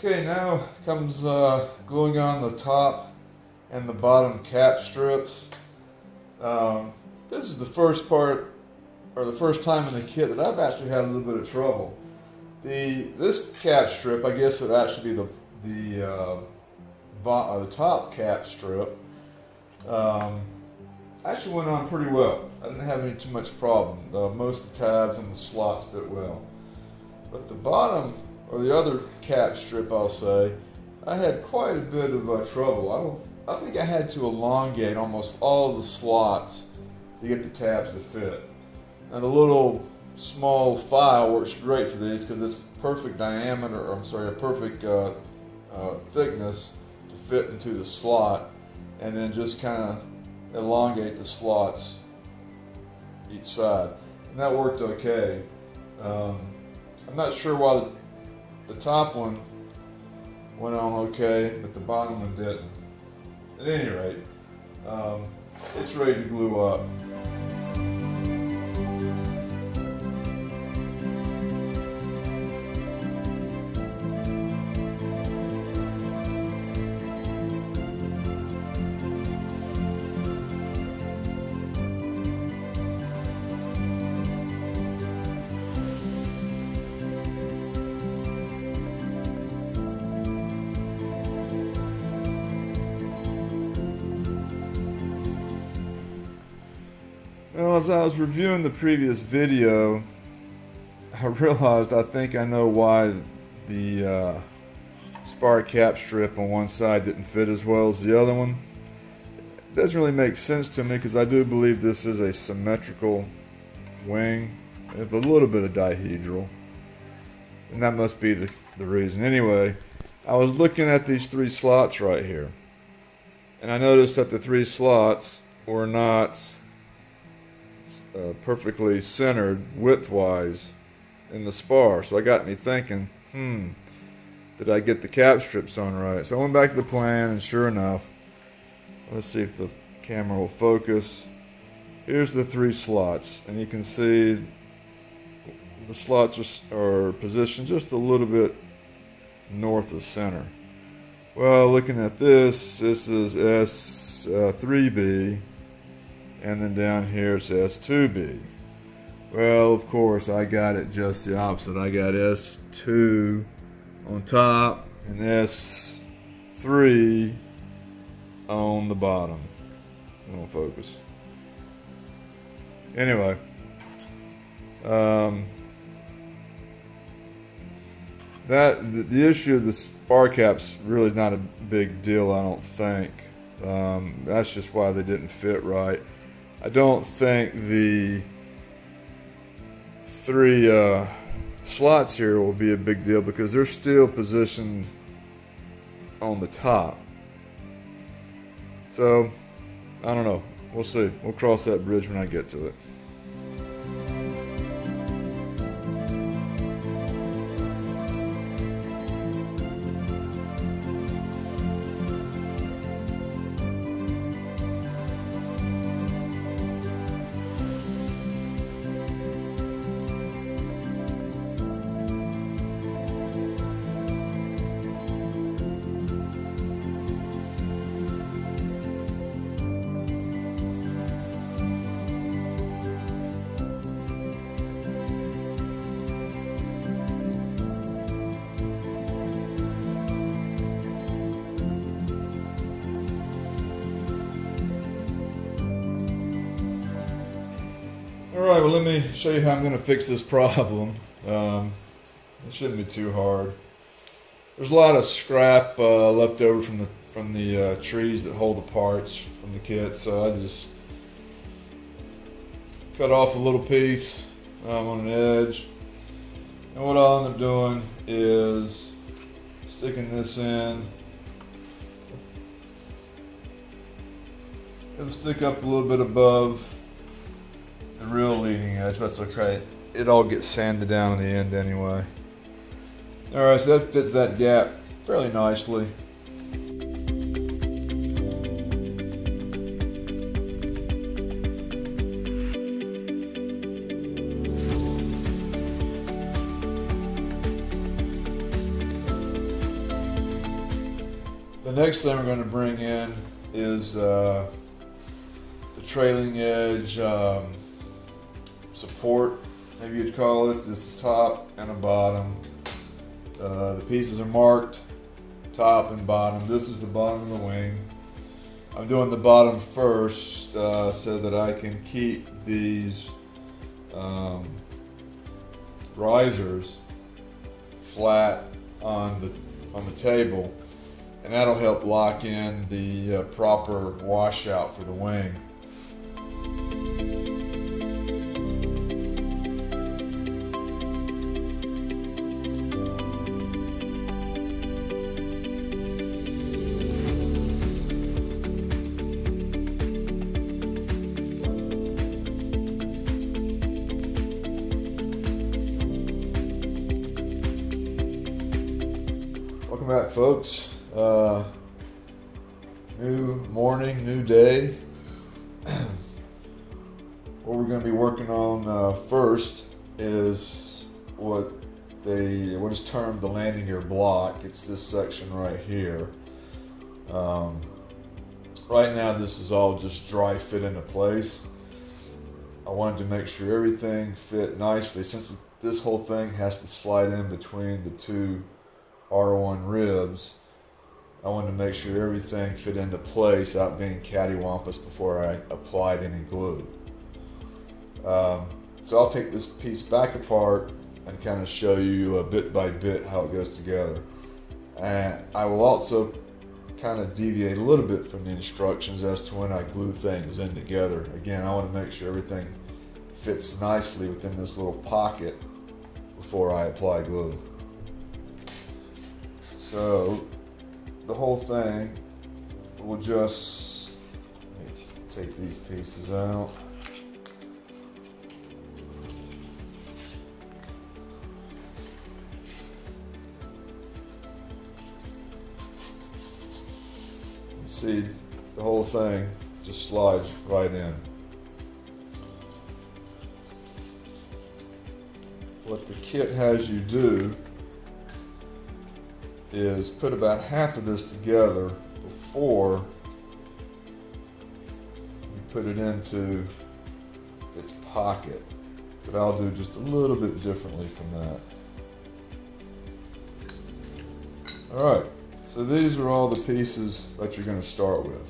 Okay, now comes gluing on the top and the bottom cap strips. This is the first part, or the first time in the kit that I've actually had a little bit of trouble. This cap strip, I guess it would actually be the top cap strip, actually went on pretty well. I didn't have any too much problem. Most of the tabs and the slots fit well. But the bottom, or the other cap strip, I'll say, I had quite a bit of trouble. I think I had to elongate almost all the slots to get the tabs to fit. Now the little small file works great for these because it's perfect diameter, or I'm sorry, a perfect thickness to fit into the slot, and then just kind of elongate the slots each side, and that worked okay. I'm not sure why the top one went on okay, but the bottom one didn't. At any rate, it's ready to glue up. Well, as I was reviewing the previous video, I realized I think I know why the spar cap strip on one side didn't fit as well as the other one. It doesn't really make sense to me because I do believe this is a symmetrical wing with a little bit of dihedral, and that must be the reason. Anyway, I was looking at these three slots right here, and I noticed that the three slots were not perfectly centered width-wise in the spar. So it got me thinking, did I get the cap strips on right? So I went back to the plan, and sure enough, let's see if the camera will focus. Here's the three slots, and you can see the slots are positioned just a little bit north of center. Well, looking at this is S3B, and then down here it says S2B. Well, of course, I got it just the opposite. I got S2 on top and S3 on the bottom. It won't focus. Anyway, the issue of the spar cap's really not a big deal, I don't think. That's just why they didn't fit right. I don't think the three slots here will be a big deal because they're still positioned on the top. So, I don't know. We'll see. We'll cross that bridge when I get to it. Alright, well, let me show you how I'm going to fix this problem. It shouldn't be too hard. There's a lot of scrap left over from the trees that hold the parts from the kit, so I just cut off a little piece on an edge. And what I'll end up doing is sticking this in. It'll stick up a little bit above the real leading edge. That's okay. It all gets sanded down in the end anyway. Alright, so that fits that gap fairly nicely. The next thing we're going to bring in is the trailing edge support, maybe you'd call it. This is top and a bottom. The pieces are marked top and bottom. This is the bottom of the wing. I'm doing the bottom first so that I can keep these risers flat on the table, and that'll help lock in the proper washout for the wing. Welcome back, folks. New morning, new day. What we're going to be working on first is what is termed the landing gear block. It's this section right here. Right now this is all just dry fit into place. I wanted to make sure everything fit nicely, since this whole thing has to slide in between the two R1 ribs. I wanted to make sure everything fit into place without being cattywampus before I applied any glue. So I'll take this piece back apart and kind of show you bit by bit how it goes together. And I will also kind of deviate a little bit from the instructions as to when I glue things in together. Again, I want to make sure everything fits nicely within this little pocket before I apply glue. So the whole thing will just, let me take these pieces out. You see, the whole thing just slides right in. What the kit has you do is put about half of this together before you put it into its pocket. But I'll do just a little bit differently from that. Alright, so these are all the pieces that you're going to start with.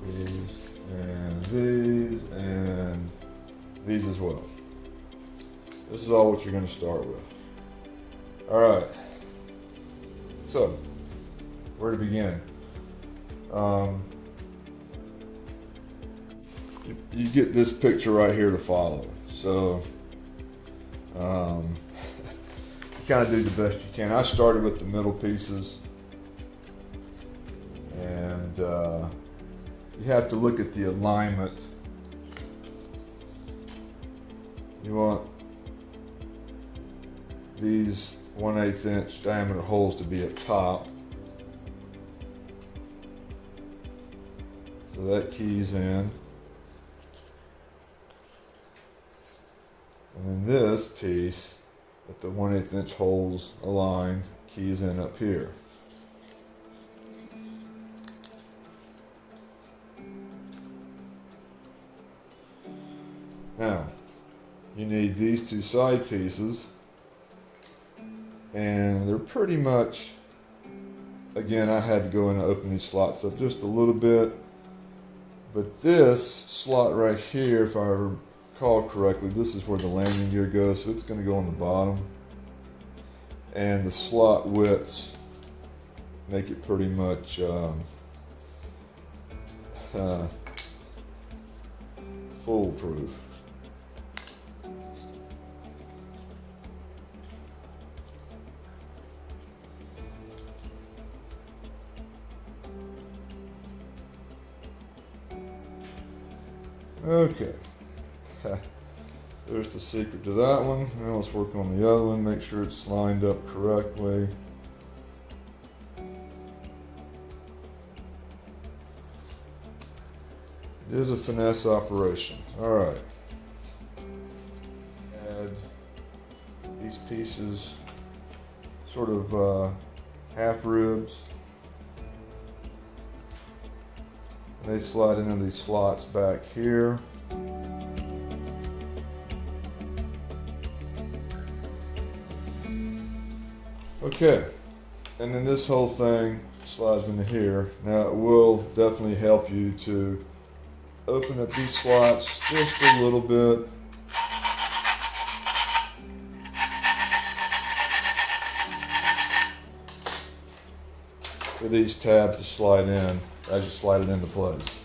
These and these and these as well. This is all what you're going to start with. Alright, so where to begin? You get this picture right here to follow. So you kind of do the best you can. I started with the middle pieces, and you have to look at the alignment. You want these 1/8 inch diameter holes to be at top. So that keys in. And then this piece with the 1/8 inch holes aligned keys in up here. Now, you need these two side pieces, and they're pretty much, again, I had to go in and open these slots up just a little bit, but this slot right here, if I recall correctly, this is where the landing gear goes, so it's going to go on the bottom, and the slot widths make it pretty much foolproof. Okay, there's the secret to that one. Now let's work on the other one, make sure it's lined up correctly. It is a finesse operation. Alright. Add these pieces, sort of half ribs. They slide into these slots back here. Okay, and then this whole thing slides into here. Now it will definitely help you to open up these slots just a little bit. For these tabs to slide in as you slide it into place.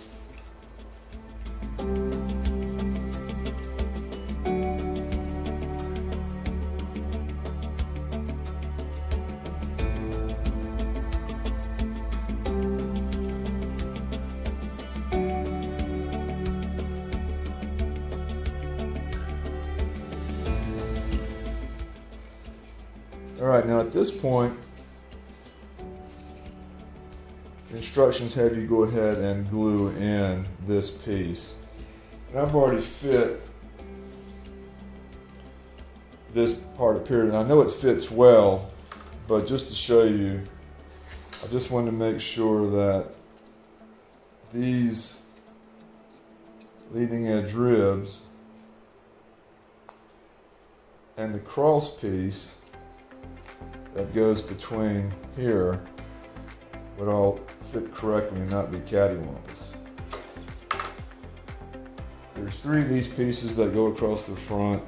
All right, now at this point, the instructions have you go ahead and glue in this piece. And I've already fit this part up here, and I know it fits well, but just to show you, I just wanted to make sure that these leading edge ribs and the cross piece that goes between here would all fit correctly and not be cattywampus. There's 3 of these pieces that go across the front.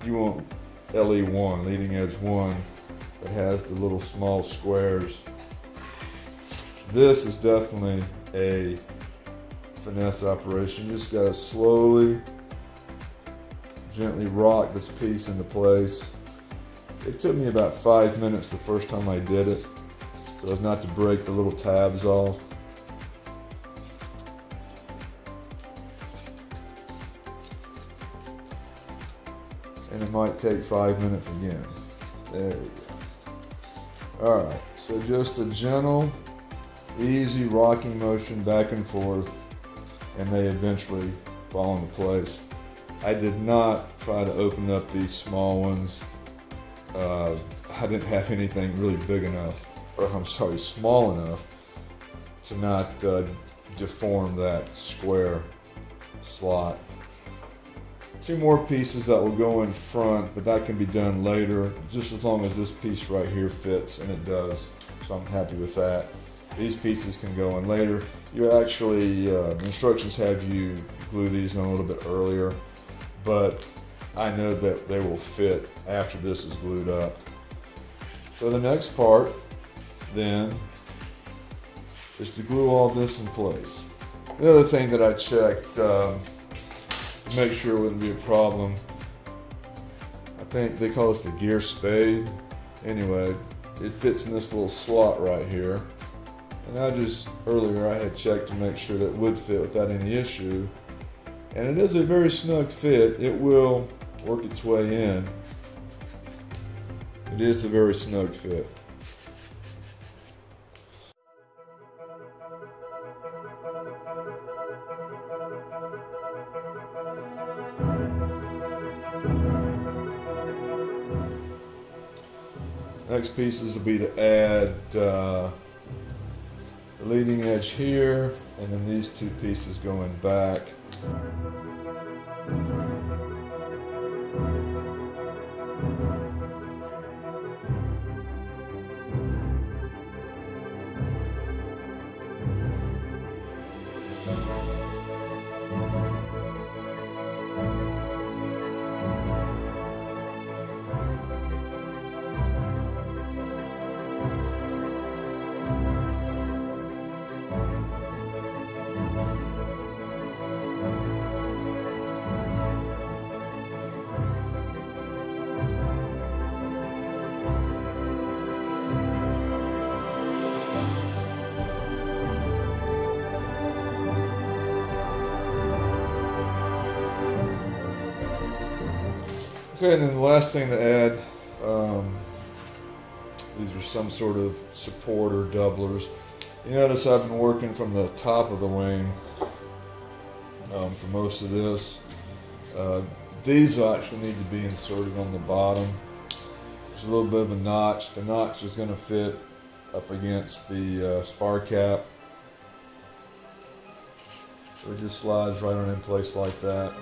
You want LE1, leading edge 1, that has the little small squares. This is definitely a finesse operation. You just gotta slowly, gently rock this piece into place. It took me about 5 minutes the first time I did it, so as not to break the little tabs off. And it might take 5 minutes again. There we go. Alright, so just a gentle, easy rocking motion back and forth, and they eventually fall into place. I did not try to open up these small ones. I didn't have anything really big enough, or I'm sorry, small enough to not deform that square slot. 2 more pieces that will go in front, but that can be done later, just as long as this piece right here fits, and it does, so I'm happy with that. These pieces can go in later. You actually, the instructions have you glue these in a little bit earlier, but I know that they will fit after this is glued up. So the next part then is to glue all this in place. The other thing that I checked to make sure it wouldn't be a problem, I think they call this the gear spade. Anyway, it fits in this little slot right here. And earlier I had checked to make sure that it would fit without any issue. And it is a very snug fit. It will work its way in. It is a very snug fit. Next pieces will be to add the leading edge here, and then these 2 pieces going back. Okay, and then the last thing to add, these are some sort of support or doublers. You notice I've been working from the top of the wing for most of this. These will actually need to be inserted on the bottom. There's a little bit of a notch. The notch is going to fit up against the spar cap. So it just slides right on in place like that.